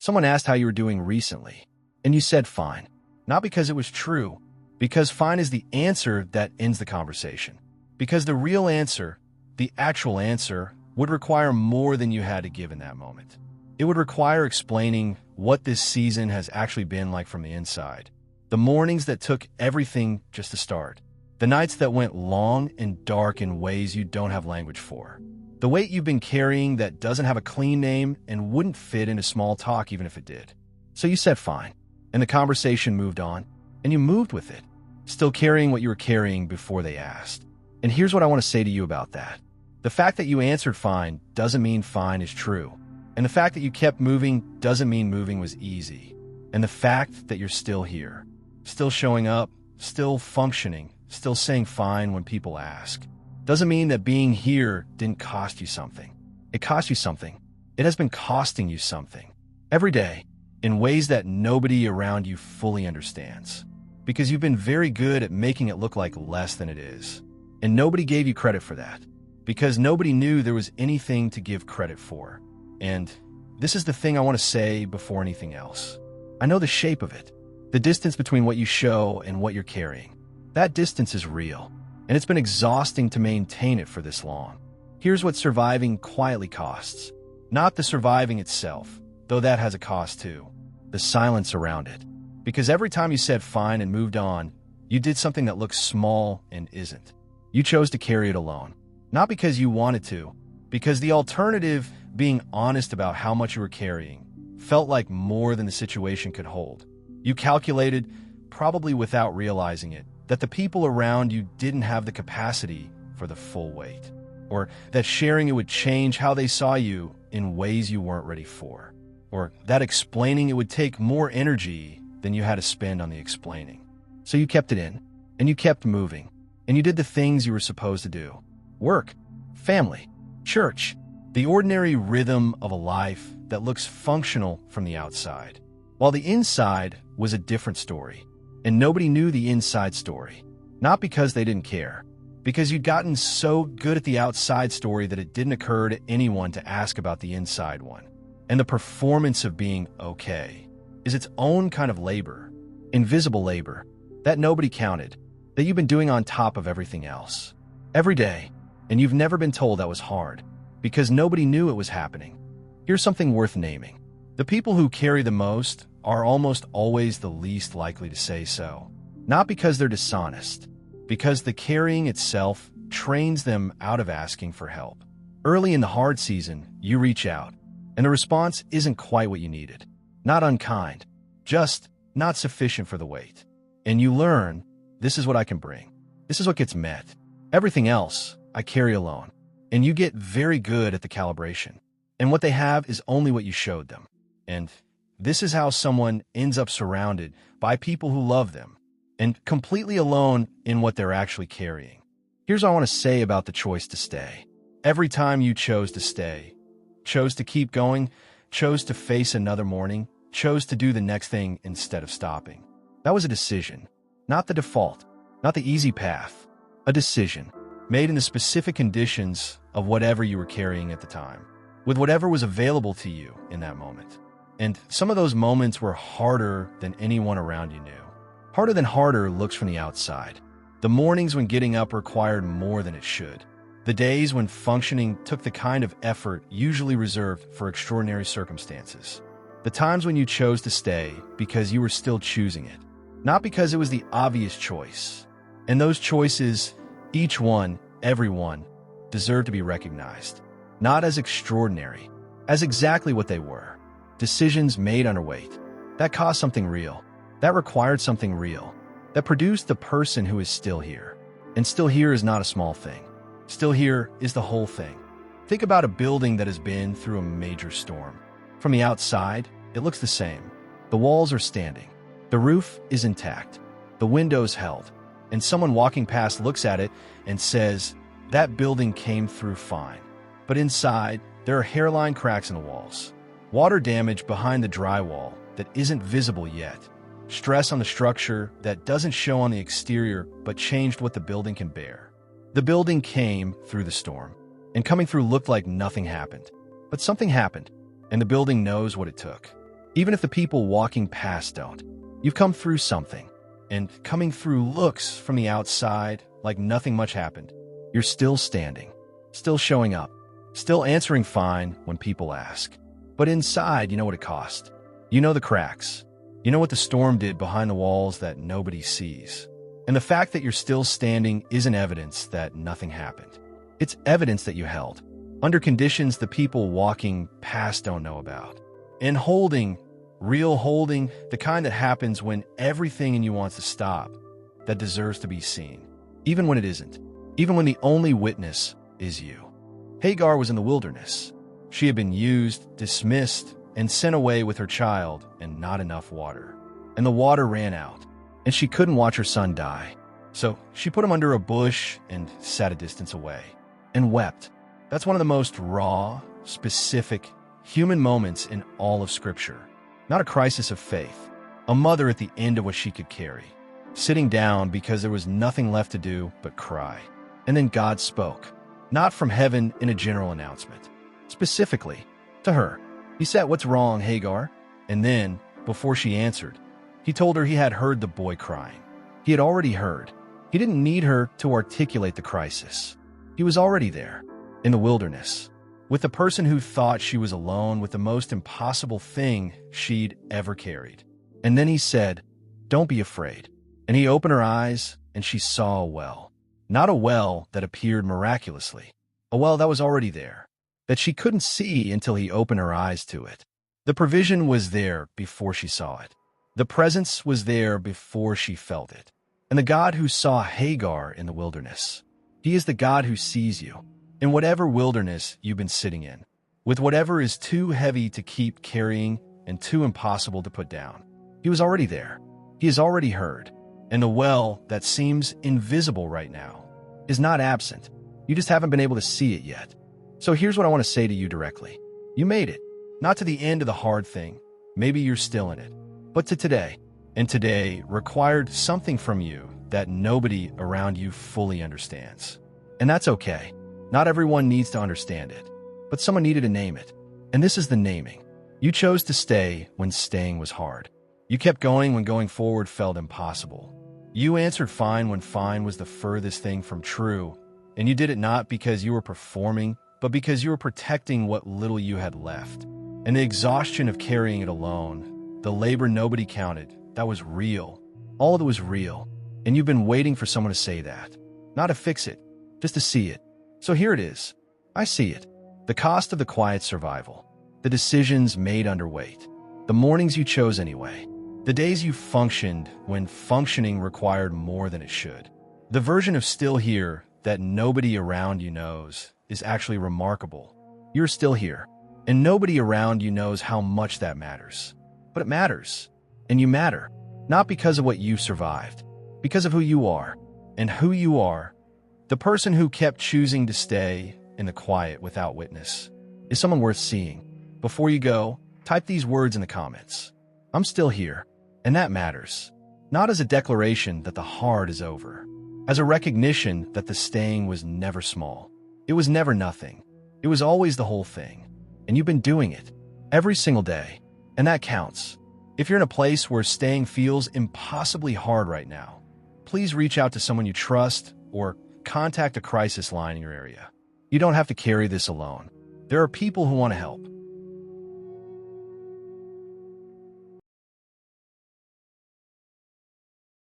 Someone asked how you were doing recently, and you said fine. Not because it was true, because fine is the answer that ends the conversation. Because the real answer, the actual answer, would require more than you had to give in that moment. It would require explaining what this season has actually been like from the inside. The mornings that took everything just to start. The nights that went long and dark in ways you don't have language for. The weight you've been carrying that doesn't have a clean name and wouldn't fit into small talk even if it did. So you said fine, and the conversation moved on, and you moved with it, still carrying what you were carrying before they asked. And here's what I want to say to you about that. The fact that you answered fine doesn't mean fine is true. And the fact that you kept moving doesn't mean moving was easy. And the fact that you're still here, still showing up, still functioning, still saying fine when people ask, doesn't mean that being here didn't cost you something. It cost you something. It has been costing you something. Every day, in ways that nobody around you fully understands. Because you've been very good at making it look like less than it is. And nobody gave you credit for that. Because nobody knew there was anything to give credit for. And this is the thing I want to say before anything else. I know the shape of it. The distance between what you show and what you're carrying. That distance is real. And it's been exhausting to maintain it for this long. Here's what surviving quietly costs. Not the surviving itself, though that has a cost too. The silence around it. Because every time you said fine and moved on, you did something that looks small and isn't. You chose to carry it alone. Not because you wanted to, because the alternative, being honest about how much you were carrying, felt like more than the situation could hold. You calculated, probably without realizing it, that the people around you didn't have the capacity for the full weight, or that sharing it would change how they saw you in ways you weren't ready for, or that explaining it would take more energy than you had to spend on the explaining. So you kept it in, and you kept moving, and you did the things you were supposed to do. Work, family, church, the ordinary rhythm of a life that looks functional from the outside, while the inside was a different story. And nobody knew the inside story. Not because they didn't care. Because you'd gotten so good at the outside story that it didn't occur to anyone to ask about the inside one. And the performance of being okay is its own kind of labor. Invisible labor. That nobody counted. That you've been doing on top of everything else. Every day. And you've never been told that was hard. Because nobody knew it was happening. Here's something worth naming. The people who carry the most are almost always the least likely to say so. Not because they're dishonest, because the carrying itself trains them out of asking for help. Early in the hard season, you reach out, and the response isn't quite what you needed. Not unkind, just not sufficient for the weight. And you learn, this is what I can bring. This is what gets met. Everything else, I carry alone. And you get very good at the calibration. And what they have is only what you showed them. And this is how someone ends up surrounded by people who love them and completely alone in what they're actually carrying. Here's what I want to say about the choice to stay. Every time you chose to stay, chose to keep going, chose to face another morning, chose to do the next thing instead of stopping. That was a decision, not the default, not the easy path, a decision made in the specific conditions of whatever you were carrying at the time, with whatever was available to you in that moment. And some of those moments were harder than anyone around you knew. Harder than harder looks from the outside. The mornings when getting up required more than it should. The days when functioning took the kind of effort usually reserved for extraordinary circumstances. The times when you chose to stay because you were still choosing it, not because it was the obvious choice. And those choices, each one, every one, deserve to be recognized. Not as extraordinary, as exactly what they were. Decisions made under weight. That cost something real. That required something real. That produced the person who is still here. And still here is not a small thing. Still here is the whole thing. Think about a building that has been through a major storm. From the outside, it looks the same. The walls are standing. The roof is intact. The windows held. And someone walking past looks at it and says, that building came through fine. But inside, there are hairline cracks in the walls. Water damage behind the drywall that isn't visible yet. Stress on the structure that doesn't show on the exterior but changed what the building can bear. The building came through the storm, and coming through looked like nothing happened. But something happened, and the building knows what it took. Even if the people walking past don't. You've come through something, and coming through looks from the outside like nothing much happened. You're still standing, still showing up, still answering fine when people ask. But inside, you know what it cost. You know the cracks. You know what the storm did behind the walls that nobody sees. And the fact that you're still standing isn't evidence that nothing happened. It's evidence that you held, under conditions the people walking past don't know about. And holding, real holding, the kind that happens when everything in you wants to stop, that deserves to be seen, even when it isn't, even when the only witness is you. Hagar was in the wilderness. She had been used, dismissed, and sent away with her child and not enough water. And the water ran out, and she couldn't watch her son die. So she put him under a bush and sat a distance away, and wept. That's one of the most raw, specific, human moments in all of Scripture. Not a crisis of faith. A mother at the end of what she could carry, sitting down because there was nothing left to do but cry. And then God spoke, not from heaven in a general announcement, specifically to her. He said, "What's wrong, Hagar?" And then, before she answered, he told her he had heard the boy crying. He had already heard. He didn't need her to articulate the crisis. He was already there, in the wilderness, with the person who thought she was alone with the most impossible thing she'd ever carried. And then he said, "Don't be afraid." And he opened her eyes, and she saw a well. Not a well that appeared miraculously, a well that was already there, that she couldn't see until he opened her eyes to it. The provision was there before she saw it. The presence was there before she felt it. And the God who saw Hagar in the wilderness, he is the God who sees you in whatever wilderness you've been sitting in, with whatever is too heavy to keep carrying and too impossible to put down. He was already there. He has already heard. And the well that seems invisible right now is not absent. You just haven't been able to see it yet. So here's what I want to say to you directly. You made it. Not to the end of the hard thing. Maybe you're still in it. But to today. And today required something from you that nobody around you fully understands. And that's okay. Not everyone needs to understand it. But someone needed to name it. And this is the naming. You chose to stay when staying was hard. You kept going when going forward felt impossible. You answered fine when fine was the furthest thing from true. And you did it not because you were performing, but because you were protecting what little you had left. And the exhaustion of carrying it alone, the labor nobody counted, that was real. All of it was real. And you've been waiting for someone to say that. Not to fix it, just to see it. So here it is. I see it. The cost of the quiet survival. The decisions made under weight. The mornings you chose anyway. The days you functioned when functioning required more than it should. The version of still here that nobody around you knows is actually remarkable. You're still here, and nobody around you knows how much that matters. But it matters, and you matter, not because of what you survived, because of who you are, and who you are. The person who kept choosing to stay in the quiet without witness is someone worth seeing. Before you go, type these words in the comments. I'm still here. And that matters, not as a declaration that the hard is over, as a recognition that the staying was never small. It was never nothing. It was always the whole thing. And you've been doing it every single day. And that counts. If you're in a place where staying feels impossibly hard right now, please reach out to someone you trust or contact a crisis line in your area. You don't have to carry this alone. There are people who want to help.